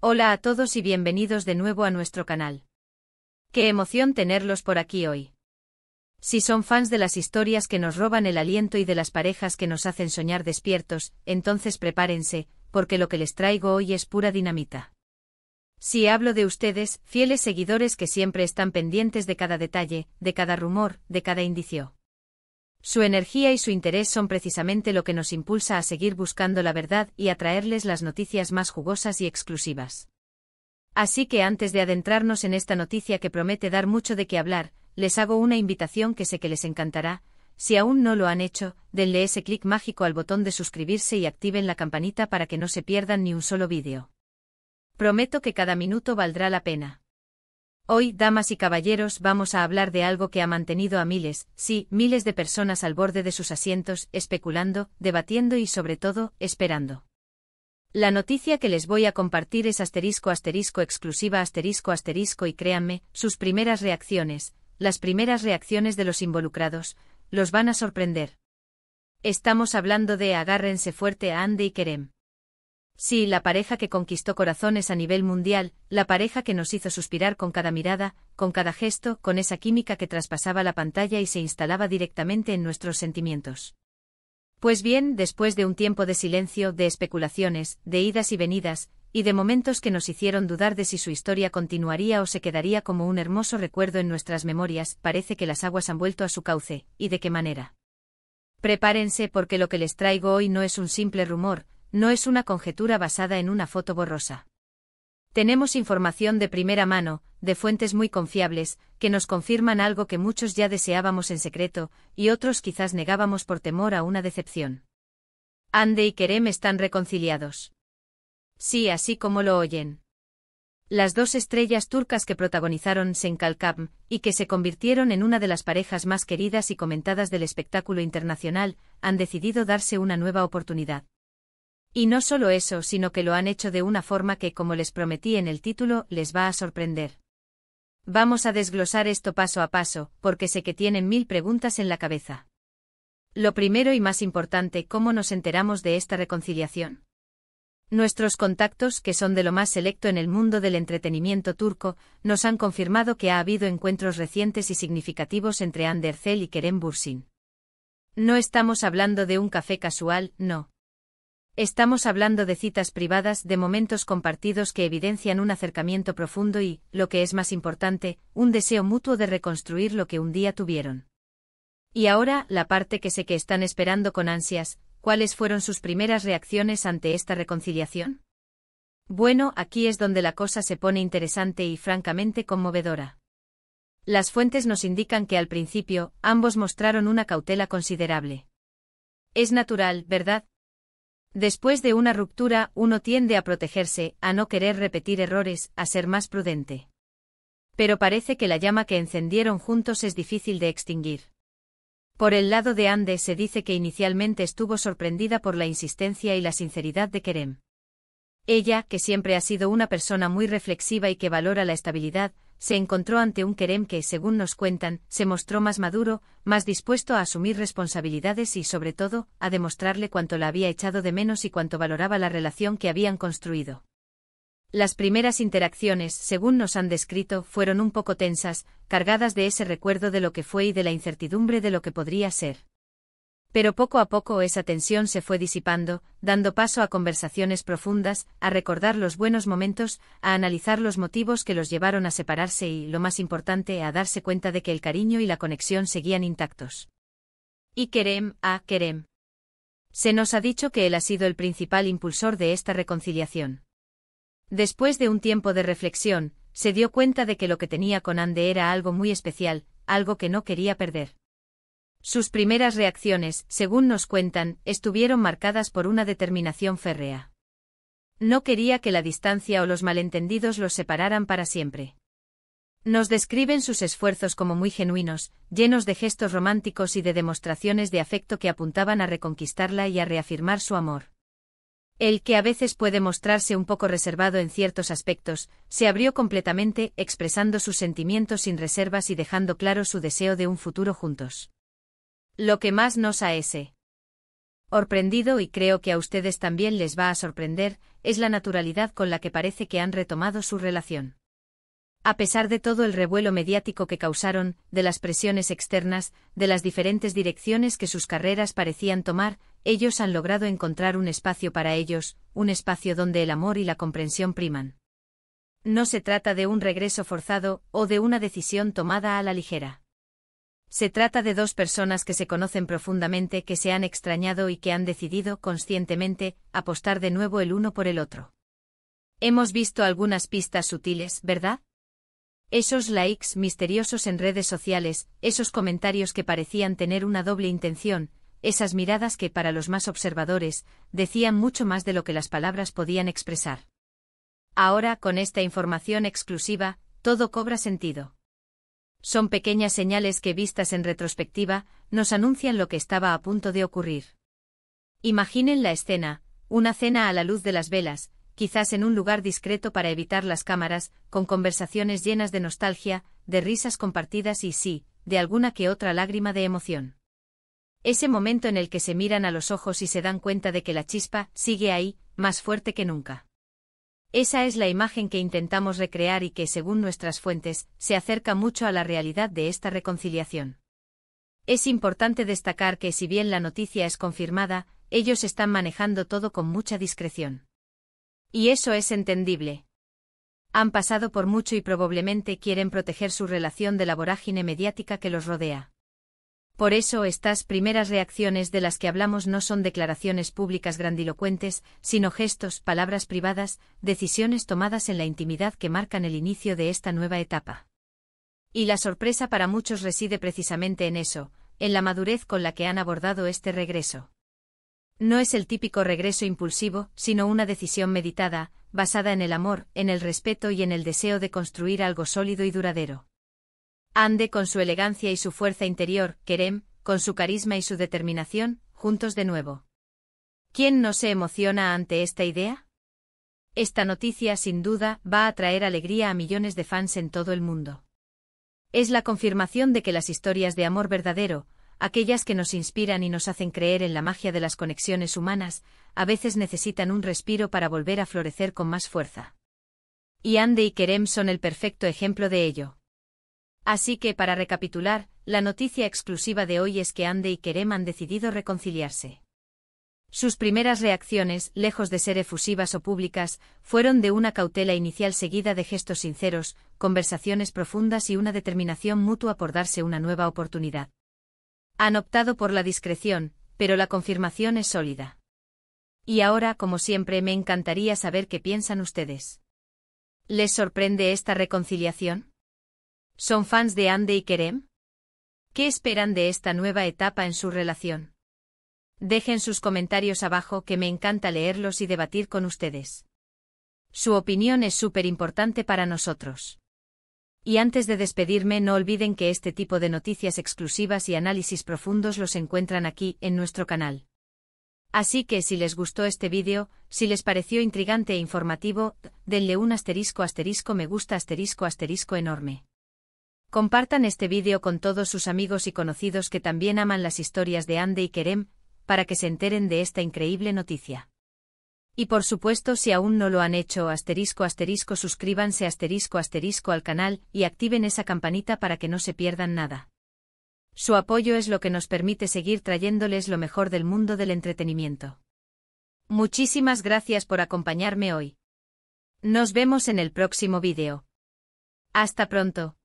Hola a todos y bienvenidos de nuevo a nuestro canal. Qué emoción tenerlos por aquí hoy. Si son fans de las historias que nos roban el aliento y de las parejas que nos hacen soñar despiertos, entonces prepárense, porque lo que les traigo hoy es pura dinamita. Si hablo de ustedes, fieles seguidores que siempre están pendientes de cada detalle, de cada rumor, de cada indicio. Su energía y su interés son precisamente lo que nos impulsa a seguir buscando la verdad y a traerles las noticias más jugosas y exclusivas. Así que antes de adentrarnos en esta noticia que promete dar mucho de qué hablar, les hago una invitación que sé que les encantará. Si aún no lo han hecho, denle ese clic mágico al botón de suscribirse y activen la campanita para que no se pierdan ni un solo vídeo. Prometo que cada minuto valdrá la pena. Hoy, damas y caballeros, vamos a hablar de algo que ha mantenido a miles, sí, miles de personas al borde de sus asientos, especulando, debatiendo y sobre todo, esperando. La noticia que les voy a compartir es ***, exclusiva ***, y créanme, sus primeras reacciones, las primeras reacciones de los involucrados, los van a sorprender. Estamos hablando de agárrense fuerte a Hande y Kerem. Sí, la pareja que conquistó corazones a nivel mundial, la pareja que nos hizo suspirar con cada mirada, con cada gesto, con esa química que traspasaba la pantalla y se instalaba directamente en nuestros sentimientos. Pues bien, después de un tiempo de silencio, de especulaciones, de idas y venidas, y de momentos que nos hicieron dudar de si su historia continuaría o se quedaría como un hermoso recuerdo en nuestras memorias, parece que las aguas han vuelto a su cauce, ¿y de qué manera? Prepárense porque lo que les traigo hoy no es un simple rumor, no es una conjetura basada en una foto borrosa. Tenemos información de primera mano, de fuentes muy confiables, que nos confirman algo que muchos ya deseábamos en secreto, y otros quizás negábamos por temor a una decepción. Hande y Kerem están reconciliados. Sí, así como lo oyen. Las dos estrellas turcas que protagonizaron Sen Kalkam, y que se convirtieron en una de las parejas más queridas y comentadas del espectáculo internacional, han decidido darse una nueva oportunidad. Y no solo eso, sino que lo han hecho de una forma que, como les prometí en el título, les va a sorprender. Vamos a desglosar esto paso a paso, porque sé que tienen 1000 preguntas en la cabeza. Lo primero y más importante, ¿cómo nos enteramos de esta reconciliación? Nuestros contactos, que son de lo más selecto en el mundo del entretenimiento turco, nos han confirmado que ha habido encuentros recientes y significativos entre Hande Erçel y Kerem Bürsin. No estamos hablando de un café casual, no. Estamos hablando de citas privadas, de momentos compartidos que evidencian un acercamiento profundo y, lo que es más importante, un deseo mutuo de reconstruir lo que un día tuvieron. Y ahora, la parte que sé que están esperando con ansias, ¿cuáles fueron sus primeras reacciones ante esta reconciliación? Bueno, aquí es donde la cosa se pone interesante y francamente conmovedora. Las fuentes nos indican que al principio, ambos mostraron una cautela considerable. Es natural, ¿verdad? Después de una ruptura, uno tiende a protegerse, a no querer repetir errores, a ser más prudente. Pero parece que la llama que encendieron juntos es difícil de extinguir. Por el lado de Hande se dice que inicialmente estuvo sorprendida por la insistencia y la sinceridad de Kerem. Ella, que siempre ha sido una persona muy reflexiva y que valora la estabilidad, se encontró ante un Kerem que, según nos cuentan, se mostró más maduro, más dispuesto a asumir responsabilidades y, sobre todo, a demostrarle cuánto la había echado de menos y cuánto valoraba la relación que habían construido. Las primeras interacciones, según nos han descrito, fueron un poco tensas, cargadas de ese recuerdo de lo que fue y de la incertidumbre de lo que podría ser. Pero poco a poco esa tensión se fue disipando, dando paso a conversaciones profundas, a recordar los buenos momentos, a analizar los motivos que los llevaron a separarse y, lo más importante, a darse cuenta de que el cariño y la conexión seguían intactos. Y Kerem. Se nos ha dicho que él ha sido el principal impulsor de esta reconciliación. Después de un tiempo de reflexión, se dio cuenta de que lo que tenía con Hande era algo muy especial, algo que no quería perder. Sus primeras reacciones, según nos cuentan, estuvieron marcadas por una determinación férrea. No quería que la distancia o los malentendidos los separaran para siempre. Nos describen sus esfuerzos como muy genuinos, llenos de gestos románticos y de demostraciones de afecto que apuntaban a reconquistarla y a reafirmar su amor. Él, que a veces puede mostrarse un poco reservado en ciertos aspectos, se abrió completamente, expresando sus sentimientos sin reservas y dejando claro su deseo de un futuro juntos. Lo que más nos ha Sorprendido, y creo que a ustedes también les va a sorprender, es la naturalidad con la que parece que han retomado su relación. A pesar de todo el revuelo mediático que causaron, de las presiones externas, de las diferentes direcciones que sus carreras parecían tomar, ellos han logrado encontrar un espacio para ellos, un espacio donde el amor y la comprensión priman. No se trata de un regreso forzado, o de una decisión tomada a la ligera. Se trata de dos personas que se conocen profundamente, que se han extrañado y que han decidido, conscientemente, apostar de nuevo el uno por el otro. Hemos visto algunas pistas sutiles, ¿verdad? Esos likes misteriosos en redes sociales, esos comentarios que parecían tener una doble intención, esas miradas que, para los más observadores, decían mucho más de lo que las palabras podían expresar. Ahora, con esta información exclusiva, todo cobra sentido. Son pequeñas señales que, vistas en retrospectiva, nos anuncian lo que estaba a punto de ocurrir. Imaginen la escena, una cena a la luz de las velas, quizás en un lugar discreto para evitar las cámaras, con conversaciones llenas de nostalgia, de risas compartidas y sí, de alguna que otra lágrima de emoción. Ese momento en el que se miran a los ojos y se dan cuenta de que la chispa sigue ahí, más fuerte que nunca. Esa es la imagen que intentamos recrear y que, según nuestras fuentes, se acerca mucho a la realidad de esta reconciliación. Es importante destacar que, si bien la noticia es confirmada, ellos están manejando todo con mucha discreción. Y eso es entendible. Han pasado por mucho y probablemente quieren proteger su relación de la vorágine mediática que los rodea. Por eso estas primeras reacciones de las que hablamos no son declaraciones públicas grandilocuentes, sino gestos, palabras privadas, decisiones tomadas en la intimidad que marcan el inicio de esta nueva etapa. Y la sorpresa para muchos reside precisamente en eso, en la madurez con la que han abordado este regreso. No es el típico regreso impulsivo, sino una decisión meditada, basada en el amor, en el respeto y en el deseo de construir algo sólido y duradero. Ande, con su elegancia y su fuerza interior, Kerem, con su carisma y su determinación, juntos de nuevo. ¿Quién no se emociona ante esta idea? Esta noticia, sin duda, va a traer alegría a millones de fans en todo el mundo. Es la confirmación de que las historias de amor verdadero, aquellas que nos inspiran y nos hacen creer en la magia de las conexiones humanas, a veces necesitan un respiro para volver a florecer con más fuerza. Y Ande y Kerem son el perfecto ejemplo de ello. Así que, para recapitular, la noticia exclusiva de hoy es que Ande y Kerem han decidido reconciliarse. Sus primeras reacciones, lejos de ser efusivas o públicas, fueron de una cautela inicial seguida de gestos sinceros, conversaciones profundas y una determinación mutua por darse una nueva oportunidad. Han optado por la discreción, pero la confirmación es sólida. Y ahora, como siempre, me encantaría saber qué piensan ustedes. ¿Les sorprende esta reconciliación? ¿Son fans de Ande y Kerem? ¿Qué esperan de esta nueva etapa en su relación? Dejen sus comentarios abajo, que me encanta leerlos y debatir con ustedes. Su opinión es súper importante para nosotros. Y antes de despedirme, no olviden que este tipo de noticias exclusivas y análisis profundos los encuentran aquí, en nuestro canal. Así que si les gustó este vídeo, si les pareció intrigante e informativo, denle un ** me gusta * enorme. Compartan este vídeo con todos sus amigos y conocidos que también aman las historias de Ande y Kerem, para que se enteren de esta increíble noticia. Y por supuesto, si aún no lo han hecho, ** suscríbanse ** al canal y activen esa campanita para que no se pierdan nada. Su apoyo es lo que nos permite seguir trayéndoles lo mejor del mundo del entretenimiento. Muchísimas gracias por acompañarme hoy. Nos vemos en el próximo vídeo. Hasta pronto.